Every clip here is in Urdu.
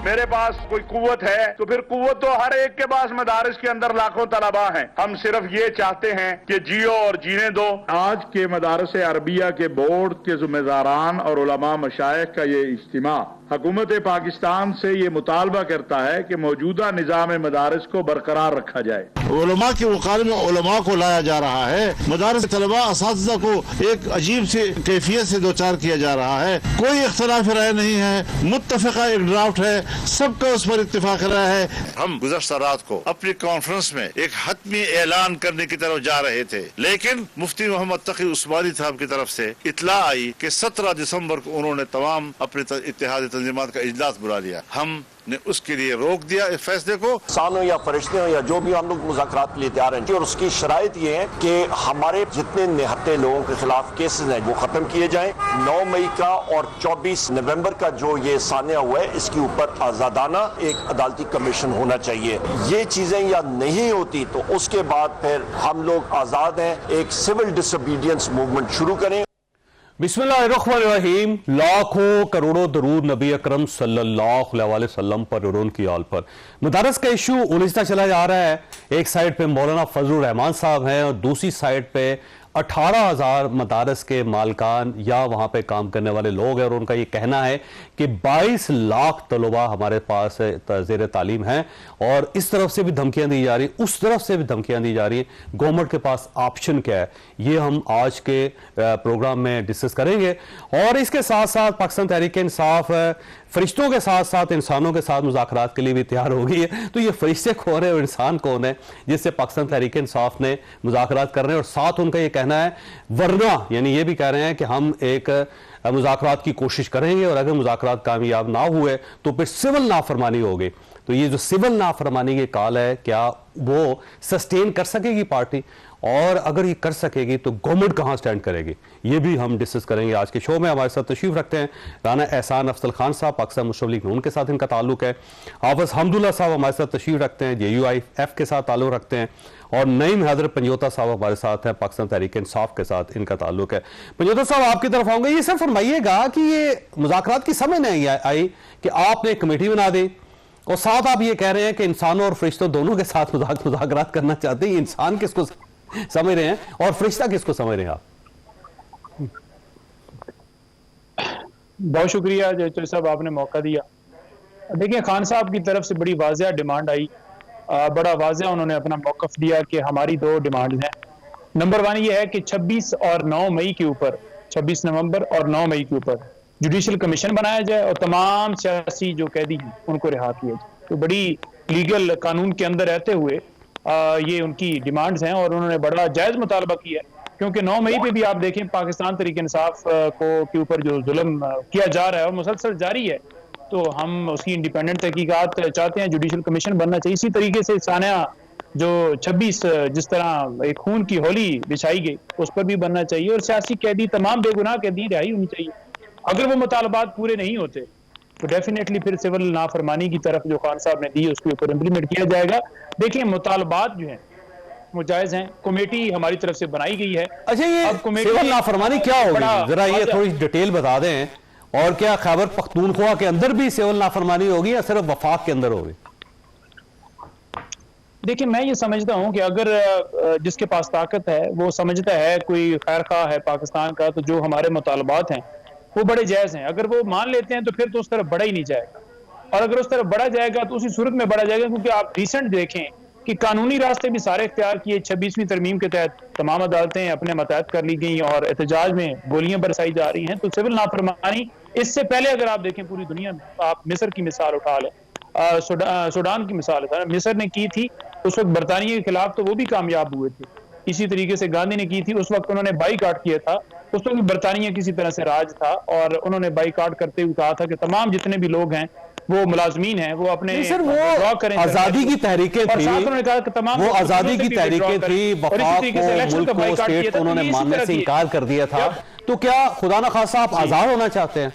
میرے پاس کوئی قوت ہے تو پھر قوت تو ہر ایک کے پاس مدارس کے اندر لاکھوں طلباء ہیں. ہم صرف یہ چاہتے ہیں کہ جیو اور جینے دو. آج کے مدارس عربیہ کے بورڈ کے ذمہ داران اور علماء مشائخ کا یہ اجتماع حکومت پاکستان سے یہ مطالبہ کرتا ہے کہ موجودہ نظام مدارس کو برقرار رکھا جائے. علماء کے مقابلے میں علماء کو لایا جا رہا ہے. مدارس طلباء اساتذہ کو ایک عجیب سی کیفیت سے دوچار کیا جا رہا ہے. کوئی اختلاف رائے نہیں ہے, متفقہ ایک ڈرافٹ ہے, سب کا اس پر اتفاق رائے ہے. ہم گزشتہ رات کو اپنی کانفرنس میں ایک حتمی اعلان کرنے کی طرف جا رہے تھے, لیکن مفتی محمد تقی عثمانی صاحب کی طرف سے اطلاع آئی کہ 17 دسمبر کو انہوں نے تمام اپنے اتحادی تنظیمات کا اجلاس بلا لیا. ہم نے اس کے لیے روک دیا اس فیصلے کو. انسانوں یا فرشتے ہوں یا جو بھی ہم لوگ مذاکرات کے لیے تیار ہیں, اور اس کی شرائط یہ ہے کہ ہمارے جتنے نہتے لوگوں کے خلاف کیسز ہیں وہ ختم کیے جائیں. 9 مئی کا اور 24 نومبر کا جو یہ سانحہ ہوا ہے اس کے اوپر آزادانہ ایک عدالتی کمیشن ہونا چاہیے. یہ چیزیں یا نہیں ہوتی تو اس کے بعد پھر ہم لوگ آزاد ہیں ایک سول ڈس اوبیڈینس موومنٹ شروع کریں. بسم اللہ الرحمن الرحیم. لاکھوں کروڑوں درود نبی اکرم صلی اللہ علیہ وسلم پر اور ان کی آل پر. مدارس کا ایشو الجھتا چلا جا رہا ہے. ایک سائٹ پہ مولانا فضل الرحمان صاحب ہیں اور دوسری سائٹ پہ 18,000 مدارس کے مالکان یا وہاں پہ کام کرنے والے لوگ ہیں, اور ان کا یہ کہنا ہے کہ 22 لاکھ طلباء ہمارے پاس زیر تعلیم ہیں, اور اس طرف سے بھی دھمکیاں دی جا رہی ہیں, اس طرف سے بھی دھمکیاں دی جا رہی ہیں. گورنمنٹ کے پاس آپشن کیا ہے, یہ ہم آج کے پروگرام میں ڈسکس کریں گے. اور اس کے ساتھ ساتھ پاکستان تحریک انصاف فرشتوں کے ساتھ ساتھ انسانوں کے ساتھ مذاکرات کے لیے بھی تیار ہو گئی ہے. تو یہ فرشتے کون ہیں اور انسان کون ہے جس سے پاکستان تحریک انصاف نے مذاکرات کر رہے ہیں, اور ساتھ ان کا یہ کہنا ہے ورنہ یعنی یہ بھی کہہ رہے ہیں کہ ہم ایک مذاکرات کی کوشش کریں گے, اور اگر مذاکرات کامیاب نہ ہوئے تو پھر سول نافرمانی ہوگی. تو یہ جو سول نافرمانی کی کال ہے, کیا وہ سسٹین کر سکے گی پارٹی, اور اگر یہ کر سکے گی تو گورنمنٹ کہاں سٹینڈ کرے گی, یہ بھی ہم ڈسکس کریں گے آج کے شو میں. ہمارے ساتھ تشریف رکھتے ہیں رانا احسان افضل خان صاحب, پاکستان مسلم لیگ نون کے ساتھ ان کا تعلق ہے. حافظ حمداللہ صاحب ہمارے ساتھ تشریف رکھتے ہیں, JUIF کے ساتھ تعلق رکھتے ہیں. اور نعیم حیدر پنجوتا صاحب ہمارے ساتھ ہیں, پاکستان تحریک انصاف کے ساتھ ان کا تعلق ہے. پنجوتا صاحب آپ کی طرف آؤں گے, یہ سر فرمائیے گا کہ یہ مذاکرات کی سمجھ نہیں آئی کہ آپ نے ایک کمیٹی بنا دی اور ساتھ آپ یہ کہہ رہے ہیں کہ انسانوں اور فرشتوں دونوں کے ساتھ مذاکرات کرنا چاہتے ہیں. انسان کس کو سمجھ رہے ہیں اور فرشتہ کس کو سمجھ رہے ہیں آپ؟ بہت شکریہ جیچو صاحب, آپ نے موقع دیا. دیکھیں خان صاحب کی طرف سے بڑی واضح ڈیمانڈ آئی, بڑا واضح انہوں نے اپنا موقف دیا کہ ہماری 2 ڈیمانڈ ہیں. نمبر 1 یہ ہے کہ 26 اور 9 مئی کے اوپر, 26 نومبر اور 9 مئی کے اوپر جوڈیشل کمیشن بنایا جائے اور تمام سیاسی جو قیدی ہیں ان کو رہا کیا جائے. تو بڑی لیگل قانون کے اندر رہتے ہوئے یہ ان کی ڈیمانڈز ہیں, اور انہوں نے بڑا جائز مطالبہ کیا ہے. کیونکہ 9 مئی پہ بھی آپ دیکھیں پاکستان تحریک انصاف کے اوپر جو ظلم کیا جا رہا ہے اور مسلسل جاری ہے, تو ہم اس کی انڈیپینڈنٹ تحقیقات چاہتے ہیں. جوڈیشل کمیشن بننا چاہیے. اسی طریقے سے سانحہ جو 26 جس طرح ایک خون کی ہولی بچھائی گئی اس پر بھی بننا چاہیے, اور سیاسی قیدی تمام بے گناہ قیدی رہائی ہونی چاہیے. اگر وہ مطالبات پورے نہیں ہوتے تو ڈیفینیٹلی پھر سول نافرمانی کی طرف جو خان صاحب نے دی اس کے اوپر امپلیمنٹ کیا جائے گا. دیکھیں مطالبات جو ہیں وہ جائز ہیں, کمیٹی ہماری طرف سے بنائی گئی ہے. اچھا یہ سول نافرمانی کیا ہوگی, ذرا یہ تھوڑی ڈیٹیل بتا دیں, اور کیا خیبر پختونخوا کے اندر بھی سول نافرمانی ہوگی یا صرف وفاق کے اندر ہوگی؟ دیکھیں میں یہ سمجھتا ہوں کہ اگر جس کے پاس طاقت ہے وہ سمجھتا ہے کوئی خیر خواہ ہے پاکستان کا, تو جو ہمارے مطالبات ہیں وہ بڑے جائز ہیں. اگر وہ مان لیتے ہیں تو پھر تو اس طرف بڑھا ہی نہیں جائے گا, اور اگر اس طرف بڑھا جائے گا تو اسی صورت میں بڑھا جائے گا. کیونکہ آپ ریسنٹ دیکھیں کہ قانونی راستے بھی سارے اختیار کیے. 26ویں ترمیم کے تحت تمام عدالتیں اپنے متحد کر لی گئیں اور احتجاج میں گولیاں برسائی جا رہی ہیں. تو سول نافرمانی اس سے پہلے اگر آپ دیکھیں پوری دنیا میں, آپ مصر کی مثال اٹھا لیں, سوڈان کی مثال اٹھا لیں. مصر نے کی تھی اس وقت برطانیہ کے خلاف تو وہ بھی کامیاب ہوئے تھے. اسی طریقے سے گاندھی نے کی تھی, اس وقت انہوں نے بائی کاٹ کیا تھا, اس وقت برطانیہ کسی طرح سے راج تھا, اور انہوں نے بائی کاٹ کرتے ہوئے کہا تھا کہ تمام جتنے بھی لوگ ہیں وہ ملازمین ہیں وہ اپنے آزادی کی تحریکیں تھی, وہ آزادی کی تحریکیں تھی, وفاق کو ملک کو اسٹیٹ کو انہوں نے ماننے سے انکار کر دیا تھا. تو کیا خدا نخواستہ آپ آزاد ہونا چاہتے ہیں؟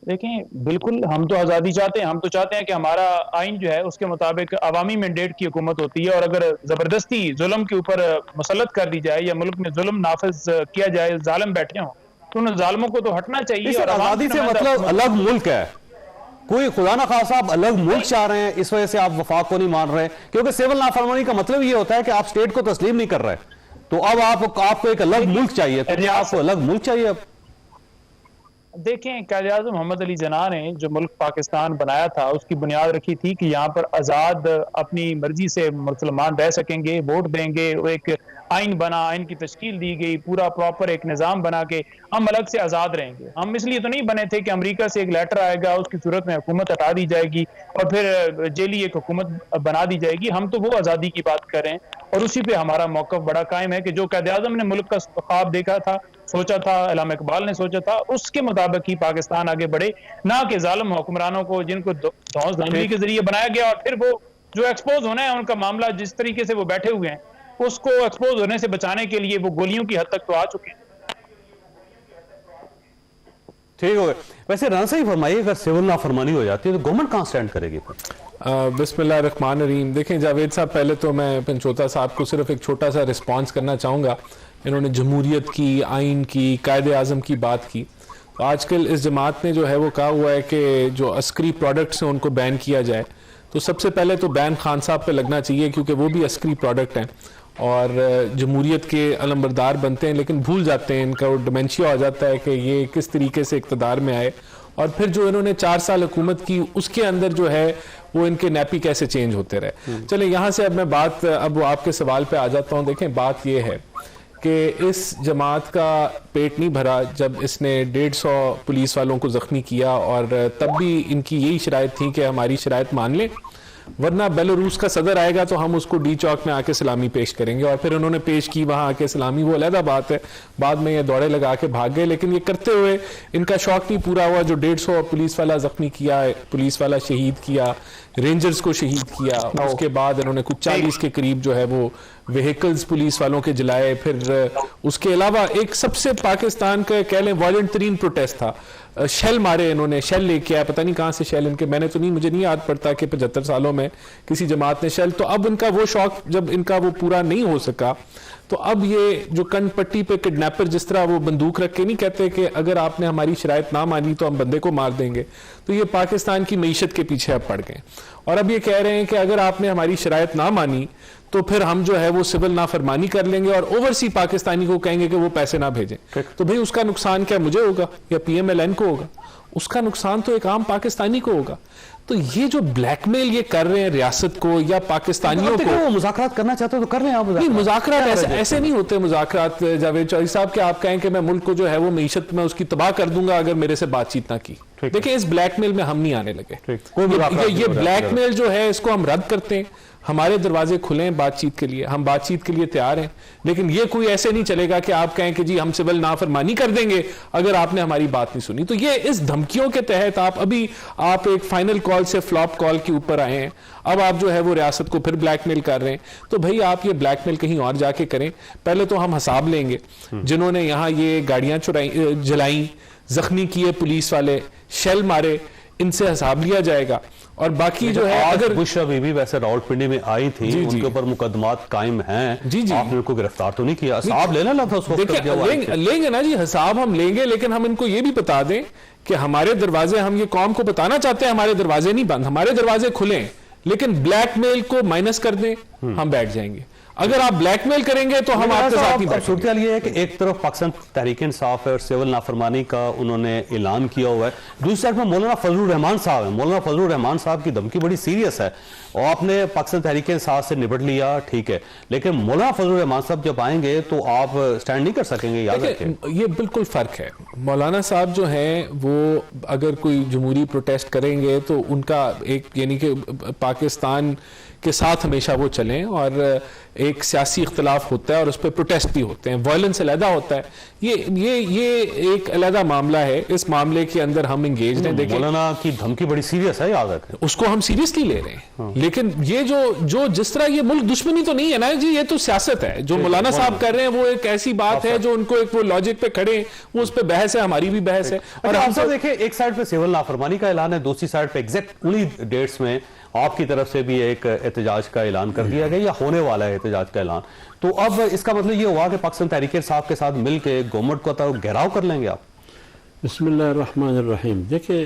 دیکھیں بالکل ہم تو آزادی چاہتے ہیں. ہم تو چاہتے ہیں کہ ہمارا آئین جو ہے اس کے مطابق عوامی مینڈیٹ کی حکومت ہوتی ہے, اور اگر زبردستی ظلم کے اوپر مسلط کر دی جائے یا ملک میں ظلم نافذ کیا جائے, ظالم بیٹھے ہوں, تو ان ظالموں کو تو ہٹنا چاہیے. آزادی سے مطلب الگ ملک ہے, کوئی خدا نہ خواستہ آپ الگ ملک چاہ رہے ہیں اس وجہ سے آپ وفاق کو نہیں مان رہے؟ کیونکہ سول نافرمانی کا مطلب یہ ہوتا ہے کہ آپ اسٹیٹ کو تسلیم نہیں کر رہے، تو اب آپ کو ایک الگ ملک چاہیے، تو آپ کو الگ ملک چاہیے اب؟ دیکھیں قائد اعظم محمد علی جناح نے جو ملک پاکستان بنایا تھا اس کی بنیاد رکھی تھی کہ یہاں پر آزاد اپنی مرضی سے مسلمان رہ سکیں گے، ووٹ دیں گے، ایک آئین بنا، آئین کی تشکیل دی گئی، پورا پراپر ایک نظام بنا کے ہم الگ سے آزاد رہیں گے۔ ہم اس لیے تو نہیں بنے تھے کہ امریکہ سے ایک لیٹر آئے گا، اس کی صورت میں حکومت ہٹا دی جائے گی اور پھر جیلی ایک حکومت بنا دی جائے گی۔ ہم تو وہ آزادی کی بات کر رہے ہیں اور اسی پہ ہمارا موقف بڑا قائم ہے کہ جو قائد اعظم نے ملک کا خواب دیکھا تھا، سوچا تھا، علامہ اقبال نے سوچا تھا، اس کے مطابق ہی پاکستان آگے بڑھے، نہ کہ ظالم حکمرانوں کو جن کو دھونس دھاندلی کے ذریعے بنایا گیا اور پھر وہ جو ایکسپوز ہونا ہے ان کا معاملہ جس طریقے سے وہ بیٹھے ہوئے ہیں اس کو ایکسپوز ہونے سے بچانے کے لیے وہ گولیوں کی حد تک تو آ چکے ہیں۔ ٹھیک ہو گئے۔ ویسے رانا صاحب فرمائیے اگر سول نافرمانی ہو جاتی ہے تو گورنمنٹ کہاں سٹینڈ کرے گی؟ بسم اللہ الرحمن الرحیم۔ دیکھیں جاوید صاحب، پہلے تو میں پنچوتا صاحب کو صرف ایک چھوٹا سا رسپانس کرنا چاہوں گا۔ انہوں نے جمہوریت کی، آئین کی، قائد اعظم کی بات کی۔ تو آج کل اس جماعت نے جو ہے وہ کہا ہوا ہے کہ جو عسکری پروڈکٹس ہیں ان کو بین کیا جائے، تو سب سے پہلے تو بین خان صاحب پہ لگنا چاہیے کیونکہ وہ بھی عسکری پروڈکٹ ہیں اور جمہوریت کے علمبردار بنتے ہیں لیکن بھول جاتے ہیں، ان کا ڈیمنشیا ہو جاتا ہے کہ یہ کس طریقے سے اقتدار میں آئے، اور پھر جو انہوں نے 4 سال حکومت کی اس کے اندر جو ہے وہ ان کے نیپی کیسے چینج ہوتے رہے۔ چلیں یہاں سے اب میں اب آپ کے سوال پہ آ جاتا ہوں۔ دیکھیں بات یہ ہے کہ اس جماعت کا پیٹ نہیں بھرا جب اس نے 150 پولیس والوں کو زخمی کیا، اور تب بھی ان کی یہی شرائط تھی کہ ہماری شرائط مان لیں ورنہ بیلاروس کا صدر آئے گا تو ہم اس کو ڈی چوک میں آ کے سلامی پیش کریں گے، اور پھر انہوں نے پیش کی وہاں آ کے سلامی، وہ علیحدہ بات ہے، بعد میں یہ دوڑے لگا کے بھاگ گئے، لیکن یہ کرتے ہوئے ان کا شوق نہیں پورا ہوا۔ جو 150 پولیس والا زخمی کیا، پولیس والا شہید کیا، رینجرز کو شہید کیا، اس کے بعد انہوں نے کچھ 40 کے قریب جو ہے وہ وہیکلز پولیس والوں کے جلائے۔ پھر اس کے علاوہ ایک سب سے پاکستان کا کہہ لیں وائلنٹ ترین پروٹیسٹ تھا، شیل مارے انہوں نے، شیل لے کے آئے، پتہ نہیں کہاں سے شیل ان کے، مجھے نہیں یاد پڑتا کہ 75 سالوں میں کسی جماعت نے شیل۔ تو اب ان کا وہ شوق جب ان کا وہ پورا نہیں ہو سکا تو اب یہ جو کن پٹی پہ کڈنیپر جس طرح وہ بندوق رکھ کے نہیں کہتے کہ اگر آپ نے ہماری شرائط نہ مانی تو ہم بندے کو مار دیں گے، تو یہ پاکستان کی معیشت کے پیچھے اب پڑ گئے، اور اب یہ کہہ رہے ہیں کہ اگر آپ نے ہماری شرائط نہ مانی تو پھر ہم جو ہے وہ سول نافرمانی کر لیں گے اور اوورسی پاکستانی کو کہیں گے کہ وہ پیسے نہ بھیجیں۔ تو بھئی اس کا نقصان کیا مجھے ہوگا یا پی ایم ایل این کو ہوگا؟ اس کا نقصان تو ایک عام پاکستانی کو ہوگا۔ تو یہ جو بلیک میل یہ کر رہے ہیں ریاست کو یا پاکستانیوں کو، وہ مذاکرات کرنا چاہتے ہو تو کر لیں آپ۔ نہیں، مذاکرات ایسے نہیں ہوتے مذاکرات جاوید چوہدری صاحب، کہ آپ کہیں کہ میں ملک کو جو ہے وہ معیشت میں اس کی تباہ کر دوں گا اگر میرے سے بات چیت نہ کی۔ دیکھیں اس بلیک میل میں ہم نہیں آنے لگے، یہ بلیک میل جو ہے اس کو ہم رد کرتے ہیں، ہمارے دروازے کھلے ہیں بات چیت کے لیے، ہم بات چیت کے لیے تیار ہیں، لیکن یہ کوئی ایسے نہیں چلے گا کہ آپ کہیں کہ جی ہم سول نافرمانی کر دیں گے اگر آپ نے ہماری بات نہیں سنی۔ تو یہ اس دھمکیوں کے تحت آپ ایک فائنل کال سے فلاپ کال کے اوپر آئے ہیں، اب آپ جو ہے وہ ریاست کو پھر بلیک میل کر رہے ہیں۔ تو بھئی آپ یہ بلیک میل کہیں اور جا کے کریں، پہلے تو ہم حساب لیں گے جنہوں نے یہاں یہ گاڑیاں جلائیں، زخمی کیے پولیس والے، شیل مارے، ان سے حساب لیا جائے گا۔ اور باقی جو ہے اگر بشرا بی بی ویسے راولپنڈی میں آئی تھی، ان کے اوپر مقدمات قائم ہیں، آپ نے ان کو گرفتار تو نہیں کیا، حساب لینا لگا اس وقت؟ لیں گے نا جی، حساب ہم لیں گے، لیکن ہم ان کو یہ بھی بتا دیں کہ ہمارے دروازے، ہم یہ قوم کو بتانا چاہتے ہیں ہمارے دروازے نہیں بند، ہمارے دروازے کھلیں، لیکن بلیک میل کو مائنس کر دیں، ہم بیٹھ جائیں گے۔ اگر آپ بلیک میل کریں گے تو ہم آپ کے ساتھ نہیں بیٹھیں گے۔ صورتحال یہ ہے کہ ایک طرف پاکستان تحریک انصاف ہے اور سول نافرمانی کا انہوں نے اعلان کیا ہوا ہے، دوسری سائڈ میں مولانا فضل الرحمان صاحب ہیں۔ مولانا فضل الرحمان صاحب کی دھمکی بڑی سیریس ہے، اور آپ نے پاکستان تحریک انصاف سے نپٹ لیا، ٹھیک ہے، لیکن مولانا فضل الرحمان صاحب جب آئیں گے تو آپ سٹینڈ نہیں کر سکیں گے، یاد رکھیں۔ یہ بالکل فرق ہے۔ مولانا صاحب جو ہیں وہ اگر کوئی جمہوری پروٹیسٹ کریں گے تو ان کا ایک یعنی کہ پاکستان کے ساتھ ہمیشہ وہ چلیں، اور ایک سیاسی اختلاف ہوتا ہے اور اس پہ پروٹیسٹ بھی ہوتے ہیں، وائلنس علیحدہ ہوتا ہے، یہ ایک علیحدہ معاملہ ہے، اس معاملے کے اندر ہم انگیجڈ ہیں۔ دیکھیں مولانا کی دھمکی بڑی سیریس ہے، یاد رکھیں، اس کو ہم سیریسلی لے رہے ہیں، لیکن یہ جو جس طرح یہ ملک دشمنی تو نہیں ہے نا جی، یہ تو سیاست ہے۔ جو مولانا صاحب کر رہے ہیں وہ ایک ایسی بات ہے جو ان کو ایک وہ لاجک پہ کھڑے ہیں، وہ اس پہ بحث ہے، ہماری بھی بحث ہے۔ اور ہم سب دیکھیں ایک سائڈ پہ سول نافرمانی کا اعلان ہے، دوسری سائڈ پہ ایگزیکٹ انہی ڈیٹس میں آپ کی طرف سے بھی ایک احتجاج کا اعلان کر دیا گیا یا ہونے والا ہے احتجاج کا اعلان، تو اب اس کا مطلب یہ ہوا کہ پاکستان تحریک انصاف کے ساتھ مل کے گورنمنٹ کو گھیراؤ کر لیں گے آپ؟ بسم اللہ الرحمن الرحیم۔ دیکھیں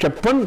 56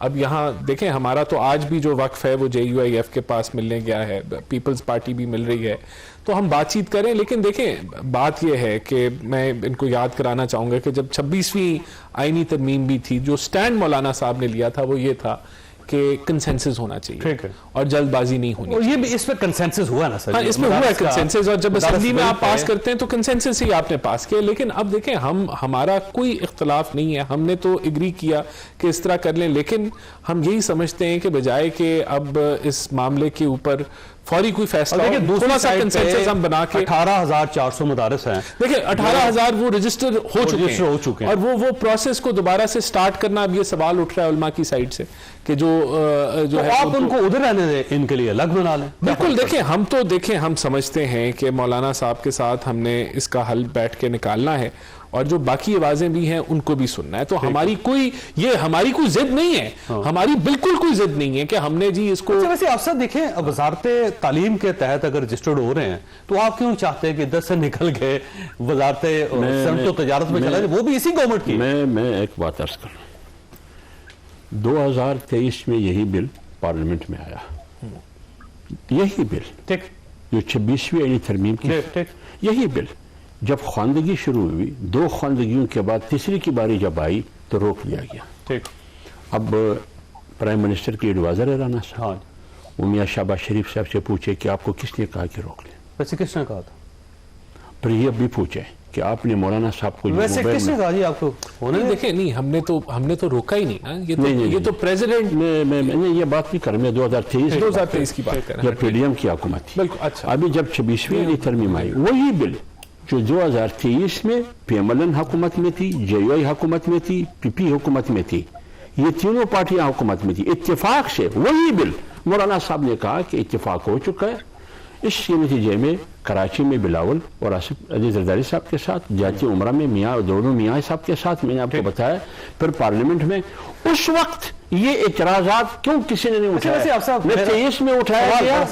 اب یہاں دیکھیں ہمارا تو آج بھی جو وقف ہے وہ JUIF کے پاس ملنے گیا ہے, پیپلز پارٹی بھی مل رہی ہے, تو ہم بات چیت کریں. لیکن دیکھیں بات یہ ہے کہ میں ان کو یاد کرانا چاہوں گا کہ جب 26ویں آئینی ترمیم بھی تھی, جو سٹینڈ مولانا صاحب نے لیا تھا وہ یہ تھا کہ کنسنسس ہونا چاہیے اور جلد بازی نہیں ہونی چاہیے. یہ بھی اس پہ کنسنسس ہوا نا سر, اس میں ہوا ہے کنسنسس, اور جب اسمبلی میں آپ پاس کرتے ہیں تو کنسنسس ہی آپ نے پاس کیا. لیکن اب دیکھیں ہمارا کوئی اختلاف نہیں ہے, ہم نے تو اگری کیا کہ اس طرح کر لیں, لیکن ہم یہی سمجھتے ہیں کہ بجائے کہ اب اس معاملے کے اوپر فوری کوئی فیصلہ ہو, دوسرا سا کنسنسس ہم بنا کے 18,400 مدارس ہیں. دیکھیں 18,000 وہ رجسٹر ہو چکے ہیں, اور وہ پروسیس کو دوبارہ سے سٹارٹ کرنا, اب یہ سوال اٹھ رہا ہے علماء کی سائڈ سے کہ جو ہے آپ ان کو ادھر رہنے دیں, ان کے لیے الگ بنا لیں. بالکل دیکھیں ہم سمجھتے ہیں کہ مولانا صاحب کے ساتھ ہم نے اس کا حل بیٹھ کے نکالنا ہے, اور جو باقی آوازیں بھی ہیں ان کو بھی سننا ہے. تو ہماری کوئی ضد نہیں ہے, ہماری بالکل کوئی ضد نہیں ہے کہ ہم نے جی اس کو. ویسے آپ سب دیکھیں, وزارت تعلیم کے تحت اگر رجسٹرڈ ہو رہے ہیں تو آپ کیوں چاہتے ہیں کہ 10 سے نکل کے وزارت صنعت و تجارت میں چلا جائے, وہ بھی اسی گورنمنٹ کی. میں ایک بات عرض کروں, 2023 میں یہی بل پارلیمنٹ میں آیا, یہی بل ٹھیک, جو 26ویں آئینی ترمیم کی, یہی بل جب خواندگی شروع ہوئی, 2 خواندگیوں کے بعد تیسری کی باری جب آئی تو روک لیا گیا. ٹھیک. اب پرائم منسٹر کی ایڈوائزر ہے رانا صاحب, وہ میاں شہباز شریف صاحب سے پوچھے کہ آپ کو کس نے کہا کہ روک لیں. ویسے کس نے کہا تھا؟ پھر یہ بھی پوچھے کہ آپ نے مولانا صاحب کو ویسے کس نے کہا جی آپ کو؟ دیکھیں نہیں, ہم نے تو روکا ہی نہیں, یہ تو پریزیڈنٹ. میں یہ بات نہیں کر رہا, میں 2023 کی بات کر رہا ہوں جب PDM کی حکومت تھی. بالکل. اچھا, ابھی جب 26ویں آئینی ترمیم آئی, وہی بل جو 2023 میں PMLN حکومت میں تھی, JUI حکومت میں تھی, PP حکومت میں تھی, یہ تینوں پارٹیاں حکومت میں تھی, اتفاق سے وہی بل مولانا صاحب نے کہا کہ اتفاق ہو چکا ہے. اس کے نتیجے میں کراچی میں بلاول اور آصف علی زرداری صاحب کے ساتھ, جاتی عمرہ میں دونوں میاں صاحب کے ساتھ, میں نے آپ کو بتایا. پھر پارلیمنٹ میں اس وقت یہ اعتراضات کیوں کسی نے نہیں اٹھایا؟ 23 میں اٹھایا گیا,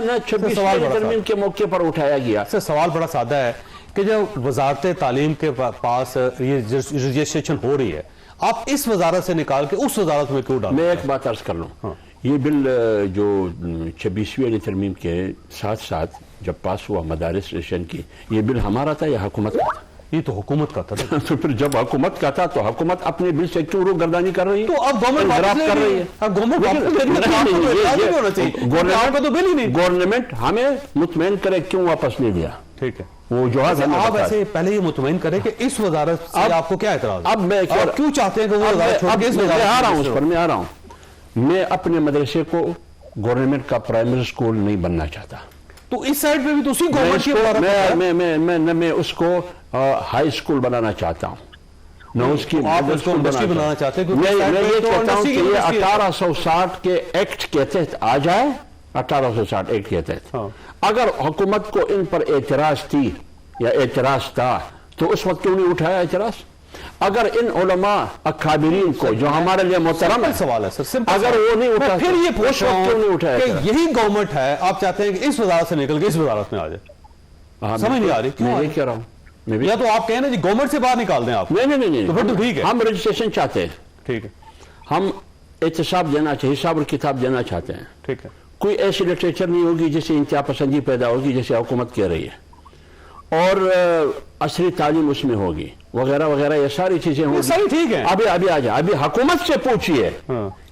نہ 26 ترمیم کے موقع پر اٹھایا گیا. سوال بڑا سادہ ہے کہ جب وزارت تعلیم کے پاس یہ رجسٹریشن ہو رہی ہے, آپ اس وزارت سے نکال کے اس وزارت میں کیوں ڈالیں؟ میں ایک بات عرض کر لوں, یہ بل جو 26ویں آئینی ترمیم کے ساتھ ساتھ جب پاس ہوا مدارس ریشن کی, یہ بل ہمارا تھا یا حکومت کا تھا؟ یہ تو حکومت کا تھا. تو پھر جب حکومت کا تھا تو حکومت اپنے بل سے کیوں روگردانی کر رہی ہے؟ تو اب گورنمنٹ ہمیں مطمئن کرے کیوں واپس لے لیا. ٹھیک ہے, وہ جو آپ ایسے پہلے یہ مطمئن کریں کہ اس وزارت سے آپ کو کیا اعتراض ہے؟ اب میں کیوں چاہتے ہیں کہ وہ وزارت چھوڑ کے اس وزارت آ رہا ہوں, اس پر میں آ رہا ہوں. میں اپنے مدرسے کو گورنمنٹ کا پرائمری اسکول نہیں بننا چاہتا. تو اس سائڈ پہ بھی تو اسی گورنمنٹ کی میں اس کو ہائی اسکول بنانا چاہتا ہوں, نہ اس کی بنانا چاہتے ہیں. میں یہ کہتا ہوں کہ یہ 1860 کے ایکٹ کے تحت آ جائے, 1860 ایکٹ کے تحت. اگر حکومت کو ان پر اعتراض تھی یا اعتراض تھا تو اس وقت کیوں نہیں اٹھایا اعتراض؟ اگر ان علماء اکابرین کو جو ہمارے لیے محترم ہے, سوال ہے سر, اگر وہ نہیں اٹھا, پھر یہ پوچھ رہا ہوں کہ یہی گورنمنٹ ہے, آپ چاہتے ہیں کہ اس وزارت سے نکل کے اس وزارت میں آ جائے, سمجھ نہیں آ رہی. میں یہ کہہ رہا ہوں, یا تو آپ کہیں نا جی گورنمنٹ سے باہر نکال دیں آپ. نہیں, تو پھر تو ٹھیک ہے, ہم رجسٹریشن چاہتے ہیں. ٹھیک ہے, ہم احتساب دینا چاہیے, حساب اور کتاب دینا چاہتے ہیں. ٹھیک ہے, کوئی ایسی لٹریچر نہیں ہوگی جس سے انتہا پسندی پیدا ہوگی جیسے حکومت کہہ رہی ہے, اور عصری تعلیم اس میں ہوگی وغیرہ وغیرہ, یہ ساری چیزیں ہوں گی. ٹھیک ہے, ابھی آ جائے, ابھی حکومت سے پوچھیے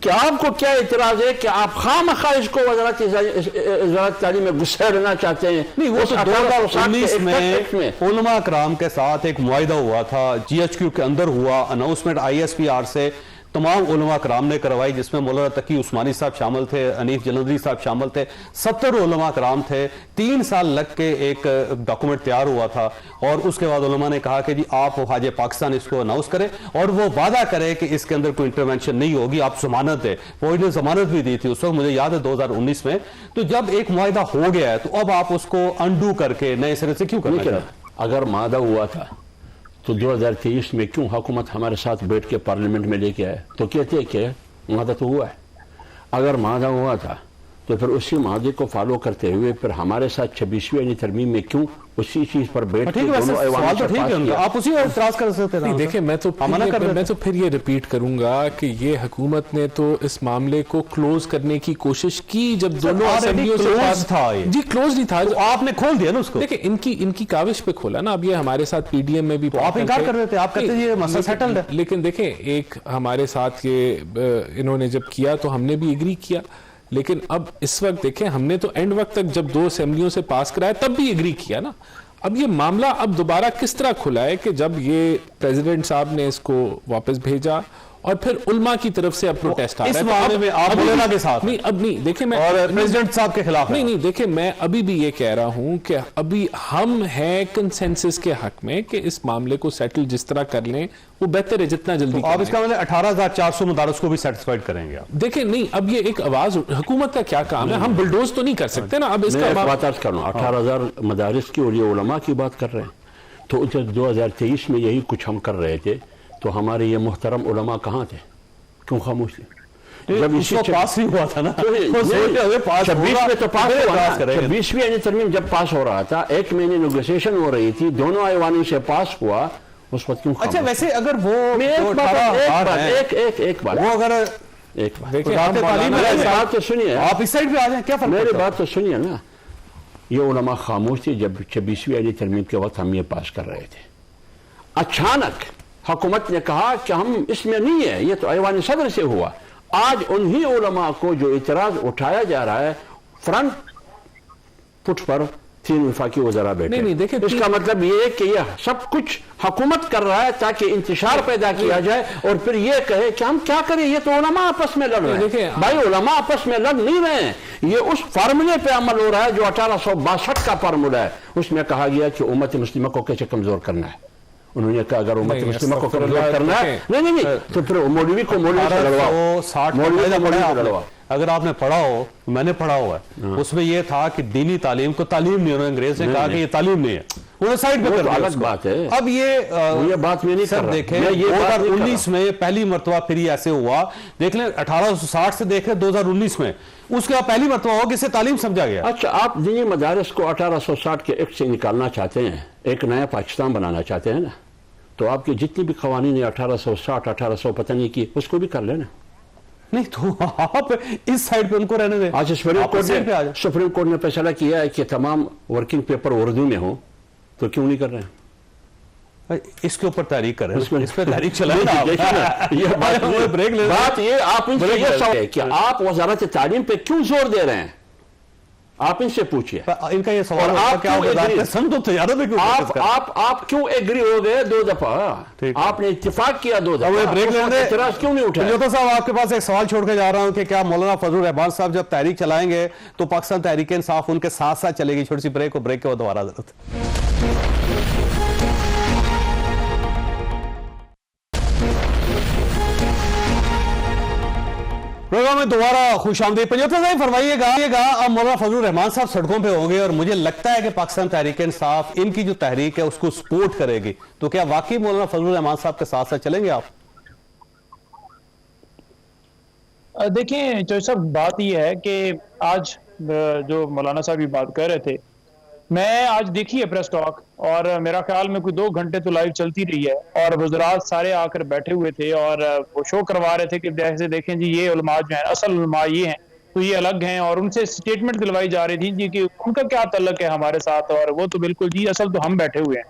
کہ آپ کو کیا اعتراض ہے کہ آپ خواہ اس کو وزارت تعلیم میں گھسے رہنا چاہتے ہیں. نہیں, وہ تو 2019 میں علماء کرام کے ساتھ ایک معاہدہ ہوا تھا, GHQ کے اندر ہوا, اناؤنسمنٹ ISPR سے تمام علماء کرام نے کروائی, جس میں مولانا تقی عثمانی صاحب شامل تھے, حنیف جلندری صاحب شامل تھے, 70 علماء کرام تھے. 3 سال لگ کے ایک ڈاکومنٹ تیار ہوا تھا, اور اس کے بعد علماء نے کہا کہ جی آپ حاج پاکستان اس کو اناؤنس کریں اور وہ وعدہ کرے کہ اس کے اندر کوئی انٹرونشن نہیں ہوگی, آپ ضمانت دیں. وہ انہوں نے ضمانت بھی دی تھی اس وقت, مجھے یاد ہے 2019 میں. تو جب ایک معاہدہ ہو گیا ہے تو اب آپ اس کو انڈو کر کے نئے سرے سے کیوں کرنا چاہتے ہیں؟ اگر معاہدہ ہوا تھا تو 2023 میں کیوں حکومت ہمارے ساتھ بیٹھ کے پارلیمنٹ میں لے کے آئے؟ تو کہتے ہیں کہ معاہدہ تو ہوا ہے. اگر معاہدہ ہوا تھا تو پھر اسی معاہدے کو فالو کرتے ہوئے پھر ہمارے ساتھ 26ویں آئینی ترمیم میں کیوں اسی چیز پر بیٹھ کے دونوں ایوانوں سے پاس کیا؟ آپ اسی پر اعتراض کر سکتے ہیں. دیکھیں میں تو پھر یہ ریپیٹ کروں گا کہ یہ حکومت نے تو اس معاملے کو کلوز کرنے کی کوشش کی جب دونوں اسمبلیوں سے پاس تھا. جی کلوز نہیں تھا, آپ نے کھول دیا نا اس کو. دیکھیں ان کی کاوش پہ کھولا نا. اب یہ ہمارے ساتھ پی ڈی ایم میں بھی آپ انکار کر رہے تھے, آپ کہتے ہیں یہ مسئلہ سیٹلڈ ہے. لیکن دیکھیں ایک ہمارے ساتھ یہ انہوں نے جب کیا تو ہم نے بھی ایگری کیا, لیکن اب اس وقت دیکھیں ہم نے تو اینڈ وقت تک جب 2 اسمبلیوں سے پاس کرایا تب بھی ایگری کیا نا. اب یہ معاملہ اب دوبارہ کس طرح کھلا ہے کہ جب یہ پریزیڈنٹ صاحب نے اس کو واپس بھیجا اور پھر علماء کی طرف سے اب پروٹیسٹ آ رہا ہے. اس معاملے میں آپ مولانا کے ساتھ نہیں, اب نہیں دیکھیں میں اور پریزیڈنٹ صاحب کے خلاف نہیں دیکھیں میں ابھی بھی یہ کہہ رہا ہوں کہ ابھی ہم ہیں کنسنسس کے حق میں کہ اس معاملے کو سیٹل جس طرح کر لیں وہ بہتر ہے جتنا جلدی. آپ اس کا مطلب 18,400 مدارس کو بھی سیٹسفائیڈ کریں گے آپ؟ دیکھیں نہیں, اب یہ ایک آواز حکومت کا کیا کام ہے, ہم بلڈوز تو نہیں کر سکتے نا. اب اس کا بات عرض کر رہا ہوں 18,000 مدارس کی اور یہ علماء کی بات کر رہے ہیں. تو جب 2023 میں یہی کچھ ہم کر رہے تھے تو ہمارے یہ محترم علماء کہاں تھے, کیوں خاموش تھے؟ جب اس کو پاس نہیں ہوا تھا نا, 26 میں تو پاس ہوا, 26ویں آئینی ترمیم جب پاس ہو رہا تھا 1 مہینے نیگوسیشن ہو رہی تھی, دونوں ایوانوں سے پاس ہوا, اس وقت کیوں خاموش؟ اچھا ویسے اگر وہ ایک بات وہ اگر بات تو سنیے, آپ اس سائڈ پہ آ جائیں, کیا فرق میری بات تو سنیے نا. یہ علماء خاموش تھے جب 26ویں آئینی ترمیم کے وقت ہم یہ پاس کر رہے تھے. اچانک حکومت نے کہا کہ ہم اس میں نہیں ہے, یہ تو ایوان صدر سے ہوا. آج انہی علماء کو جو اعتراض اٹھایا جا رہا ہے فرنٹ فٹ پر 3 وفاقی وزراء بیٹھے. اس کا مطلب یہ ہے کہ یہ سب کچھ حکومت کر رہا ہے تاکہ انتشار پیدا کیا جائے اور پھر یہ کہے کہ ہم کیا کریں, یہ تو علماء آپس میں لڑ رہے ہیں. بھائی علماء آپس میں لڑ نہیں رہے ہیں, یہ اس فارمولے پہ عمل ہو رہا ہے جو 1862 کا فارمولہ ہے. اس میں کہا گیا کہ امت مسلمہ کو کیسے کمزور کرنا ہے. انہوں نے کہا اگر امت مسلمہ کو کمزور کرنا ہے نہیں تو پھر مولوی کو مولوی سے لڑواؤ. اگر آپ نے پڑھا ہو, میں نے پڑھا ہوا ہے, اس میں یہ تھا کہ دینی تعلیم کو تعلیم نہیں, انہوں نے انگریز نے کہا کہ یہ تعلیم نہیں ہے, انہوں نے سائڈ پہ کر دیا. الگ بات ہے. اب یہ بات میں نہیں کر رہا. دیکھیں 2019 میں پہلی مرتبہ پھر یہ ایسے ہوا, دیکھ لیں 1860 سے دیکھ لیں 2019 میں, اس کے بعد پہلی مرتبہ ہوا کہ اسے تعلیم سمجھا گیا. اچھا آپ دینی مدارس کو 1860 کے ایکٹ سے نکالنا چاہتے ہیں, ایک نیا پاکستان بنانا چاہتے ہیں نا, تو آپ کے جتنی بھی قوانین 1860 1800 پتہ نہیں کی اس کو بھی کر لینا. نہیں تو آپ اس سائڈ پہ ان کو رہنے دیں. آج سپریم کورٹ نے فیصلہ کیا ہے کہ تمام ورکنگ پیپر اردو میں ہوں, تو کیوں نہیں کر رہے ہیں؟ اس کے اوپر تحریک کر رہے ہیں, اس پہ تحریک چلائیں. بات یہ آپ ان سے یہ سوال ہے کہ آپ وزارت تعلیم پہ کیوں زور دے رہے ہیں, آپ ان سے پوچھئے. ان کا یہ سوال آپ کیوں ایگری ہو گئے 2 دفعہ, آپ نے اتفاق کیا 2 دفعہ, اعتراض کیوں نہیں اٹھایا؟ پنجوتا صاحب آپ کے پاس ایک سوال چھوڑ کے جا رہا ہوں کہ کیا مولانا فضل الرحمان صاحب جب تحریک چلائیں گے تو پاکستان تحریک انصاف ان کے ساتھ ساتھ چلے گی؟ چھوٹی سی بریک کے بعد دوبارہ ضرورت. پروگرام میں دوبارہ خوش آمدید. پنجوتا صاحب فرمائیے گا اب مولانا فضل الرحمان صاحب سڑکوں پہ ہوں گے اور مجھے لگتا ہے کہ پاکستان تحریک انصاف ان کی جو تحریک ہے اس کو سپورٹ کرے گی, تو کیا واقعی مولانا فضل الرحمان صاحب کے ساتھ ساتھ چلیں گے آپ؟ دیکھیں چوہدری صاحب, بات یہ ہے کہ آج جو مولانا صاحب یہ بات کہہ رہے تھے, میں آج دیکھی ہے پریس ٹاک, اور میرا خیال میں کوئی 2 گھنٹے تو لائیو چلتی رہی ہے, اور وزرات سارے آ کر بیٹھے ہوئے تھے اور وہ شو کروا رہے تھے کہ جیسے دیکھیں جی یہ علماء جو ہیں اصل علماء یہ ہیں تو یہ الگ ہیں, اور ان سے سٹیٹمنٹ دلوائی جا رہی تھی جی کہ ان کا کیا تعلق ہے ہمارے ساتھ, اور وہ تو بالکل جی اصل تو ہم بیٹھے ہوئے ہیں.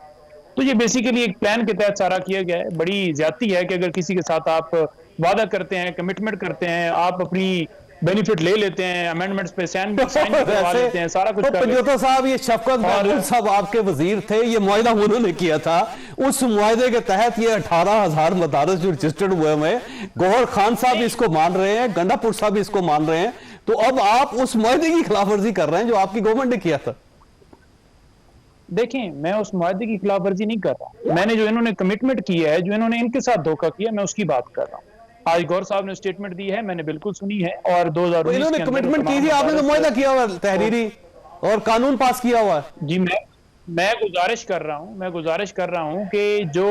تو یہ بیسیکلی ایک پلان کے تحت سارا کیا گیا ہے. بڑی زیادتی ہے کہ اگر کسی کے ساتھ آپ وعدہ کرتے ہیں, کمٹمنٹ کرتے ہیں, آپ اپنی بینیفٹ لے لیتے ہیں, امینڈمنٹس پہ سائن کروا لیتے ہیں, سارا کچھ کر لیتے ہیں. پنجوتا صاحب یہ شفقت محمود صاحب آپ کے وزیر تھے, یہ معاہدہ انہوں نے کیا تھا, اس معاہدے کے تحت یہ 18,000 مدارس جو رجسٹرڈ ہوئے ہیں, گوہر خان صاحب اس کو مان رہے ہیں, گنڈا پور صاحب اس کو مان رہے ہیں, تو اب آپ اس معاہدے کی خلاف ورزی کر رہے ہیں جو آپ کی گورنمنٹ نے کیا تھا. دیکھیں میں اس معاہدے کی خلاف ورزی نہیں کر رہا, میں نے جو انہوں نے کمٹمنٹ کی ہے, جو انہوں نے ان کے ساتھ دھوکہ کیا, میں اس کی بات کر رہا ہوں. آج گور صاحب نے اسٹیٹمنٹ دی ہے, میں نے بالکل سنی ہے, اور 2019 انہوں نے کمٹمنٹ کی تھی, آپ نے تو معاہدہ کیا ہوا تحریری اور قانون پاس کیا ہوا ہے. جی میں گزارش کر رہا ہوں کہ جو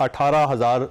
18,000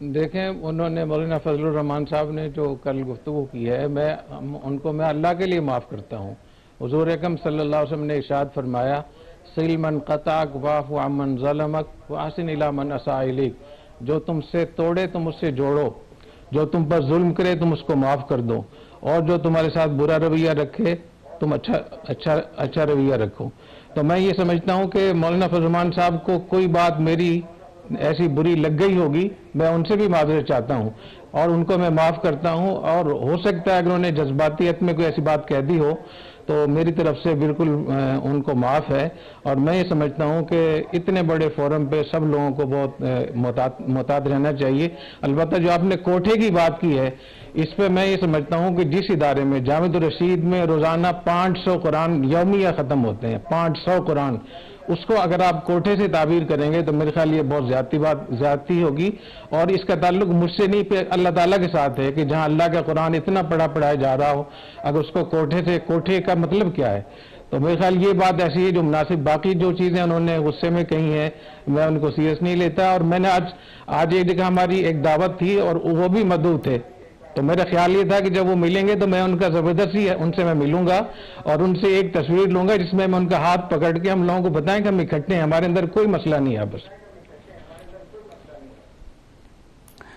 دیکھیں انہوں نے مولانا فضل الرحمان صاحب نے جو کل گفتگو کی ہے ان کو میں اللہ کے لیے معاف کرتا ہوں. حضور اکرم صلی اللہ علیہ وسلم نے ارشاد فرمایا سل من قطعک واعف عمن ظلمک واحسن الی من اساء الیک. جو تم سے توڑے تم اس سے جوڑو, جو تم پر ظلم کرے تم اس کو معاف کر دو, اور جو تمہارے ساتھ برا رویہ رکھے تم اچھا رویہ رکھو. تو میں یہ سمجھتا ہوں کہ مولانا فضل الرحمان صاحب کو کوئی بات میری ایسی بری لگ گئی ہوگی, میں ان سے بھی معذرت چاہتا ہوں اور ان کو میں معاف کرتا ہوں. اور ہو سکتا ہے اگر انہوں نے جذباتیت میں کوئی ایسی بات کہہ دی ہو تو میری طرف سے بالکل ان کو معاف ہے. اور میں یہ سمجھتا ہوں کہ اتنے بڑے فورم پہ سب لوگوں کو بہت محتاط رہنا چاہیے. البتہ جو آپ نے کوٹھے کی بات کی ہے اس پہ میں یہ سمجھتا ہوں کہ جس ادارے میں جامع الرشید میں روزانہ 500 قرآن یومیہ ختم ہوتے ہیں, 500 قرآن, اس کو اگر آپ کوٹھے سے تعبیر کریں گے تو میرے خیال یہ بہت زیادتی ہوگی. اور اس کا تعلق مجھ سے نہیں پہ اللہ تعالیٰ کے ساتھ ہے کہ جہاں اللہ کا قرآن اتنا پڑھایا جا رہا ہو اگر اس کو کوٹھے کا مطلب کیا ہے. تو میرے خیال یہ بات ایسی ہے جو مناسب. باقی جو چیزیں انہوں نے غصے میں کہی ہیں میں ان کو سیریس نہیں لیتا. اور میں نے آج ایک جگہ ہماری ایک دعوت تھی اور وہ بھی مدعو تھے, تو میرا خیال یہ تھا کہ جب وہ ملیں گے تو میں ان کا زبردستی ان سے میں ملوں گا اور ان سے ایک تصویر لوں گا جس میں ان کا ہاتھ پکڑ کے ہم لوگوں کو بتائیں کہ ہم اکٹھے ہیں, ہمارے اندر کوئی مسئلہ نہیں ہے. بس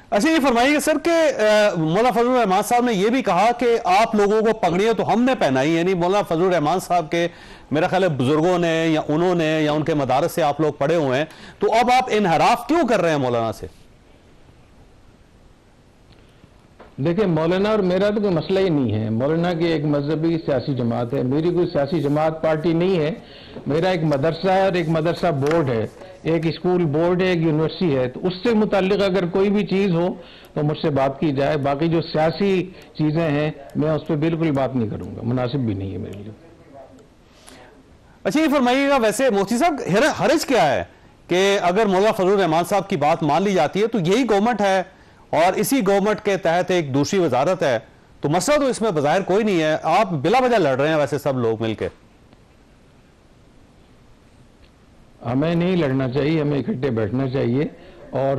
اچھا یہ فرمائیے سر کہ مولانا فضل الرحمان صاحب نے یہ بھی کہا کہ آپ لوگوں کو پگڑیاں تو ہم نے پہنائی, یعنی مولانا فضل الرحمان صاحب کے میرا خیال ہے بزرگوں نے یا انہوں نے یا ان کے مدارس سے آپ لوگ پڑھے ہوئے ہیں, تو اب آپ انحراف کیوں کر رہے ہیں مولانا سے؟ دیکھیں مولانا اور میرا تو کوئی مسئلہ ہی نہیں ہے. مولانا کی ایک مذہبی سیاسی جماعت ہے, میری کوئی سیاسی جماعت پارٹی نہیں ہے. میرا ایک مدرسہ ہے اور ایک مدرسہ بورڈ ہے, ایک اسکول بورڈ ہے, ایک یونیورسٹی ہے. تو اس سے متعلق اگر کوئی بھی چیز ہو تو مجھ سے بات کی جائے. باقی جو سیاسی چیزیں ہیں میں اس پہ بالکل بات نہیں کروں گا, مناسب بھی نہیں ہے میرے لیے. اچھا یہ فرمائیے گا ویسے مفتی صاحب حرج کیا ہے کہ اگر مولانا فضل الرحمان صاحب کی بات مان لی جاتی ہے تو یہی گورنمنٹ ہے اور اسی گورنمنٹ کے تحت ایک دوسری وزارت ہے, تو مسئلہ تو اس میں بظاہر کوئی نہیں ہے, آپ بلا وجہ لڑ رہے ہیں ویسے سب لوگ مل کے. ہمیں نہیں لڑنا چاہیے, ہمیں اکٹھے بیٹھنا چاہیے. اور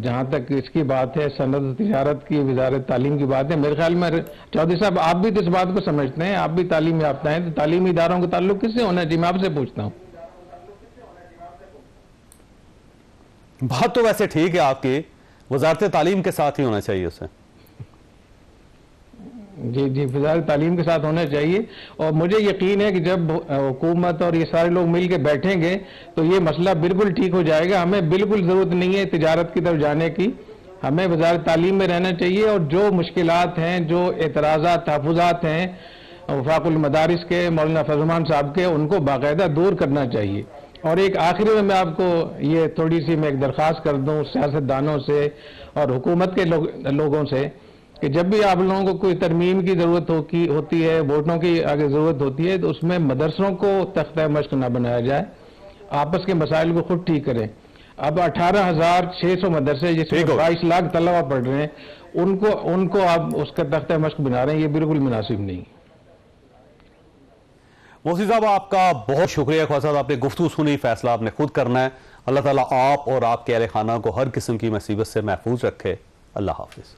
جہاں تک اس کی بات ہے صنعت و تجارت کی, وزارت تعلیم کی بات ہے, میرے خیال میں چودھری صاحب آپ بھی تو اس بات کو سمجھتے ہیں, آپ بھی تعلیم یافتہ ہیں, تو تعلیمی اداروں کا تعلق کس سے ہونا چاہیے؟ میں آپ سے پوچھتا ہوں. بات تو ویسے ٹھیک ہے آپ کی, وزارت تعلیم کے ساتھ ہی ہونا چاہیے اسے. جی وزارت تعلیم کے ساتھ ہونا چاہیے. اور مجھے یقین ہے کہ جب حکومت اور یہ سارے لوگ مل کے بیٹھیں گے تو یہ مسئلہ بالکل ٹھیک ہو جائے گا. ہمیں بالکل ضرورت نہیں ہے تجارت کی طرف جانے کی, ہمیں وزارت تعلیم میں رہنا چاہیے. اور جو مشکلات ہیں, جو اعتراضات, تحفظات ہیں وفاق المدارس کے, مولانا فضل الرحمان صاحب کے, ان کو باقاعدہ دور کرنا چاہیے. اور ایک آخری میں آپ کو یہ تھوڑی سی میں ایک درخواست کر دوں سیاستدانوں سے اور حکومت کے لوگوں سے کہ جب بھی آپ لوگوں کو کوئی ترمیم کی ضرورت ہوتی ہے, ووٹوں کی آگے ضرورت ہوتی ہے, تو اس میں مدرسوں کو تختہ مشق نہ بنایا جائے, آپس کے مسائل کو خود ٹھیک کریں. اب 18,600 مدرسے جس میں 22 لاکھ طلبہ پڑھ رہے ہیں, ان کو آپ اس کا تختہ مشق بنا رہے ہیں, یہ بالکل مناسب نہیں. مفتی صاحب آپ کا بہت شکریہ. خواجہ صاحب آپ نے گفتگو سنی, فیصلہ آپ نے خود کرنا ہے. اللہ تعالیٰ آپ اور آپ کے اہل خانہ کو ہر قسم کی مصیبت سے محفوظ رکھے. اللہ حافظ.